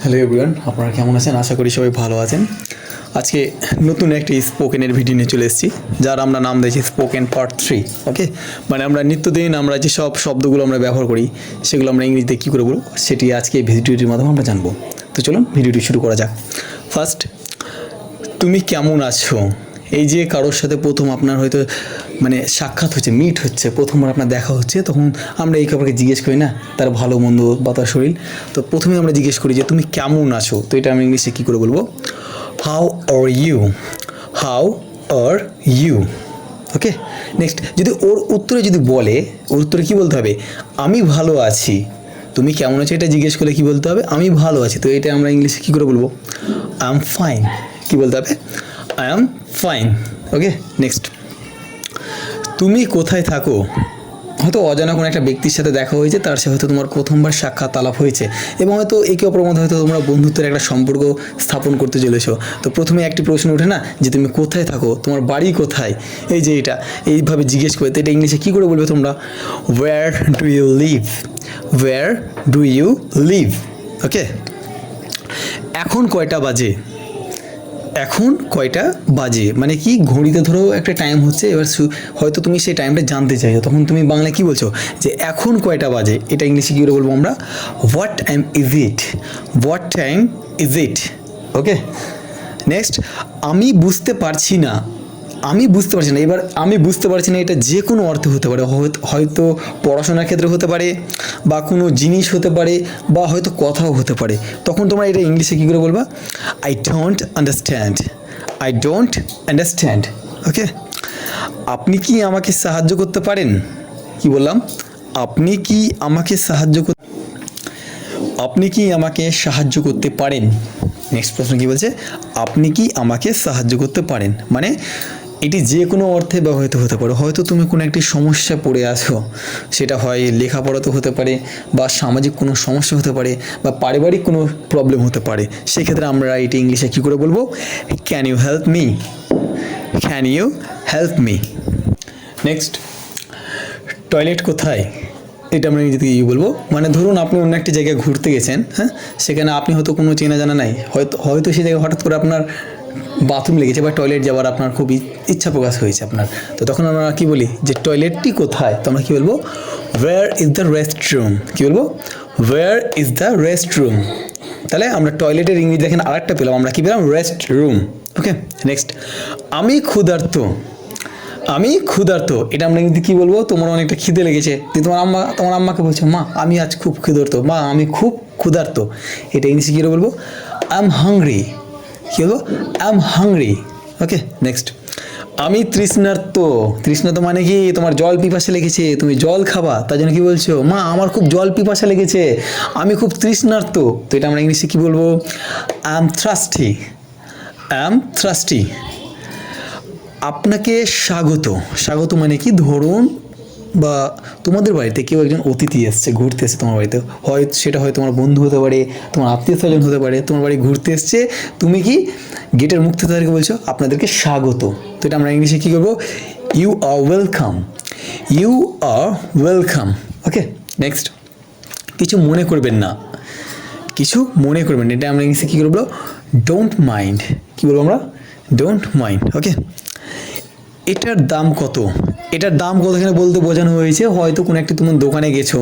Hello everyone, আপনারা কেমন আছেন? আশা করি সবাই ভালো আছেন। আজকে নতুন একটি স্পোকেনের ভিডিও নিয়ে চলে এসেছি, যার আমরা নাম দিয়েছি স্পোকেন পার্ট 3। ওকে, মানে আমরা নিত্যদিন আমরা যে সব শব্দগুলো আমরা ব্যবহার করি সেগুলো আমরা ইংরেজিতে কী করে বলবো সেটি আজকে ভিডিওটির মাধ্যমে আমরা জানবো। তো চলুন ভিডিওটি শুরু করা যাক। ফার্স্ট, তুমি কেমন আছো? এই যে কারোর সাথে প্রথম আপনার হয়তো মানে সাক্ষাৎ হচ্ছে, মিট হচ্ছে, প্রথমবার আপনার দেখা হচ্ছে, তখন আমরা এই কাপড়কে জিজ্ঞেস করি না তার ভালো মন্দ বা তার শরীর। তো প্রথমে আমরা জিজ্ঞেস করি যে তুমি কেমন আছো। তো এটা আমি ইংলিশে কী করে বলবো? How are you, how are you. Okay, next, যদি ওর উত্তরে যদি বলে, ওর উত্তরে কী বলতে হবে? আমি ভালো আছি। তুমি কেমন আছো এটা জিজ্ঞেস করলে কী বলতে হবে? আমি ভালো আছি। তো এটা আমরা ইংলিশে কী করে বলবো? I am fine. কী বলতে হবে? I am fine. Okay, next, তুমি কোথায় থাকো? হয়তো অজানা কোনো একটা ব্যক্তির সাথে দেখা হয়েছে, তার সাথে হয়তো তোমার প্রথমবার সাক্ষাৎ আলাপ হয়েছে এবং হয়তো একে অপরের মধ্যে হয়তো তোমরা বন্ধুত্বের একটা সম্পর্ক স্থাপন করতে চলেছো। তো প্রথমে একটি প্রশ্ন ওঠে না যে তুমি কোথায় থাকো, তোমার বাড়ি কোথায়? এই যে এটা এইভাবে জিজ্ঞেস করে, তো এটা ইংলিশে কী করে বলবে তোমরা? Where do you live, where do you live. Okay, এখন কয়টা বাজে? এখন কয়টা বাজে মানে কি, ঘড়িতে ধরো একটা টাইম হচ্ছে, এবার হয়তো তুমি সেই টাইমটা জানতে চাইছো, তখন তুমি বাংলায় কী বলছো যে এখন কয়টা বাজে? এটা ইংলিশে কী করে বলবো আমরা? What time is it, what time is it. Okay, next, আমি বুঝতে পারছি না, আমি বুঝতে পারছি না। এবার আমি বুঝতে পারছি না এটা যে কোনো অর্থে হতে পারে, হয়তো পড়াশোনার ক্ষেত্রে হতে পারে, বা কোনো জিনিস হতে পারে, বা হয়তো কথাও হতে পারে। তখন তোমরা এটা ইংলিশে কী করে বলবা? I don't understand, I don't understand. Okay, আপনি কি আমাকে সাহায্য করতে পারেন? কি বললাম? আপনি কি আমাকে আপনি কি আমাকে সাহায্য করতে পারেন? নেক্সট প্রশ্ন কী বলছে? আপনি কি আমাকে সাহায্য করতে পারেন, মানে এটি যে কোনো অর্থে ব্যবহৃত হতে পারে। হয়তো তুমি কোনো একটি সমস্যা পড়ে আছো, সেটা হয় লেখাপড়াতে হতে পারে, বা সামাজিক কোনো সমস্যা হতে পারে, বা পারিবারিক কোনো প্রবলেম হতে পারে। সেক্ষেত্রে আমরা এটি ইংলিশে কী করে বলবো? Can you help me, can you help me. Next, toilet কোথায়? এটা আমরা নিজে থেকেই বলবো, মানে ধরুন আপনি অন্য একটি জায়গায় ঘুরতে গেছেন, হ্যাঁ, সেখানে আপনি হয়তো কোনো চেনা জানা নাই, হয়তো সেই জায়গায় হঠাৎ করে আপনার বাথরুম লেগেছে বা টয়লেট যাওয়ার আপনার খুব ইচ্ছা প্রকাশ হয়েছে আপনার। তো তখন আমরা কী বলি যে টয়লেটটি কোথায়? তো আমরা কী বলবো? Where is the restroom. কী বলবো? Where is the restroom. তাহলে আমরা টয়লেটের ইংরেজি দেখেন আরেকটা পেলাম, আমরা কী পেলাম? Rest room. ওকে, নেক্সট, আমি ক্ষুধার্ত, আমি ক্ষুধার্ত। এটা আমরা ইংরেজি কী বলবো? তোমার অনেকটা খিদে লেগেছে, তোমার আম্মাকে বলছো, মা আমি আজ খুব ক্ষুধার্ত, মা আমি খুব ক্ষুধার্ত। এটা ইংলিশে কী বলবো? I am hungry. কী বলবো? I am hungry. Okay, next, আমি তৃষ্ণার্ত। তৃষ্ণার্ত মানে কি? তোমার জল পিপাসা লেগেছে, তুমি জল খাবা, তার জন্য কী বলছো? মা আমার খুব জল পিপাসা লেগেছে, আমি খুব তৃষ্ণার্ত। তো এটা আমরা ইংলিশে কী বলবো? I M thirsty, I am thirsty. আপনাকে স্বাগত। স্বাগত মানে কি? ধরুন বা তোমাদের বাড়িতে কেউ একজন অতিথি এসছে, ঘুরতে এসছে তোমার বাড়িতে, সেটা হয় তোমার বন্ধু হতে পারে, তোমার আত্মীয় স্বজন হতে পারে, তোমার বাড়ি ঘুরতে এসছে, তুমি কি গেটের মুখ থেকে তাদেরকে বলছো আপনাদেরকে স্বাগত। তো এটা আমরা ইংলিশে কী করবো? You are welcome, you are welcome. Okay, next, কিছু মনে করবেন না, কিছু মনে করবেন না। এটা আমরা ইংলিশে কী করবো? Don't mind. কী বলবো আমরা? Don't mind. ওকে, এটার দাম কত? এটার দাম কত এখানে বলতে বোঝানো হয়েছে হয়তো কোনো একটি তুমি দোকানে গেছো,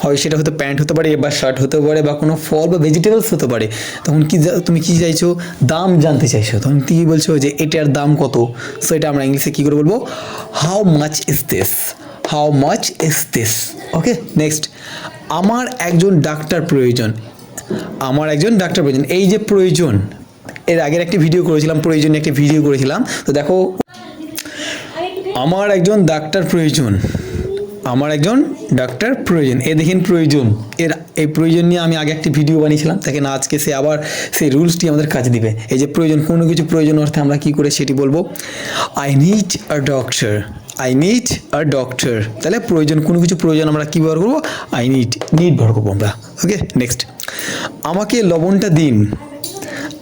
হয় সেটা হয়তো প্যান্ট হতে পারে, বা শার্ট হতে পারে, বা কোনো ফল বা ভেজিটেবলস হতে পারে। তখন কি তুমি কী চাইছো? দাম জানতে চাইছো। তখন কী বলছো যে এটার দাম কত? সো এটা আমরা ইংলিশে কী করে বলবো? How much is this, how much is this. Okay, next, আমার একজন ডাক্তার প্রয়োজন, আমার একজন ডাক্তার প্রয়োজন। এই যে প্রয়োজন, এর আগের একটি ভিডিও করেছিলাম, প্রয়োজন নিয়ে একটি ভিডিও করেছিলাম। তো দেখো, আমার একজন ডাক্তার প্রয়োজন, আমার একজন ডাক্তার প্রয়োজন। এ দেখেন প্রয়োজন, এই প্রয়োজন নিয়ে আমি আগে একটি ভিডিও বানিয়েছিলাম, দেখেন আজকে সে আবার সেই রুলসটি আমাদের কাজে দিবে। এই যে প্রয়োজন, কোনো কিছু প্রয়োজন অর্থে আমরা কী করে সেটি বলবো? I need a doctor, I need a doctor. তাহলে প্রয়োজন, কোনো কিছু প্রয়োজন আমরা কী ব্যবহার করবো? আই নিড ব্যবহার করবো আমরা। ওকে, নেক্সট, আমাকে লবণটা দিন,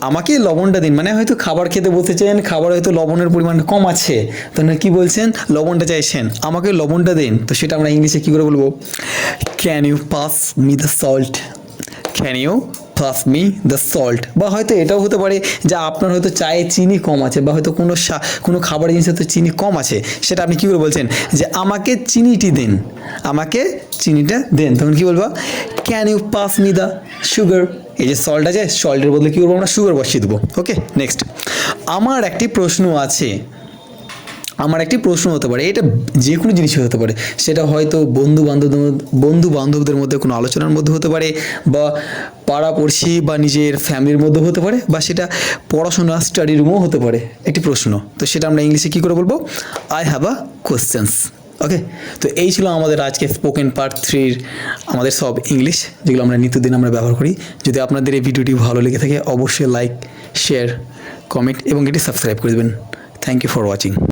আমাকে লবণটা দিন মানে হয়তো খাবার খেতে বসেছেন, খাবার হয়তো লবণের পরিমাণ কম আছে, তাহলে কী বলছেন? লবণটা চাইছেন, আমাকে লবণটা দিন। তো সেটা আমরা ইংলিশে কী করে বলবো? Can you pass me the salt, can you pass me the salt, বা হয়তো এটাও হতে পারে যে আপনার হয়তো চায়ে চিনি কম আছে, বা হয়তো কোনো খাবারের জিনিসে তো চিনি কম আছে, সেটা আপনি কী করে বলছেন যে আমাকে চিনিটি দেন, আমাকে চিনিটা দেন, তখন কী বলবো can you pass me the sugar. এই যে সল্ট আছে, সল্টের বদলে কী করবো আমরা সুগার বসিয়ে দেবো। ওকে, নেক্সট আমার একটি প্রশ্ন আছে, আমার একটি প্রশ্ন হতে পারে, এটা যে কোনো জিনিসই হতে পারে, সেটা হয়তো বন্ধু বান্ধবদের মধ্যে কোনো আলোচনার মধ্যে হতে পারে, বা পাড়াপড়শি বা নিজের ফ্যামিলির মধ্যে হতে পারে, বা সেটা পড়াশোনা স্টাডি রুমও হতে পারে একটি প্রশ্ন। তো সেটা আমরা ইংলিশে কী করে বলবো, আই হ্যাভ আ কোয়েশ্চেন্স। ওকে, তো এই ছিল আমাদের আজকে স্পোকেন পার্ট 3 আমাদের সব ইংলিশ, যেগুলো আমরা নিত্যদিন আমরা ব্যবহার করি। যদি আপনাদের এই ভিডিওটি ভালো লেগে থাকে অবশ্যই লাইক, শেয়ার, কমেন্ট এবং এটি সাবস্ক্রাইব করে দেবেন। Thank you for watching.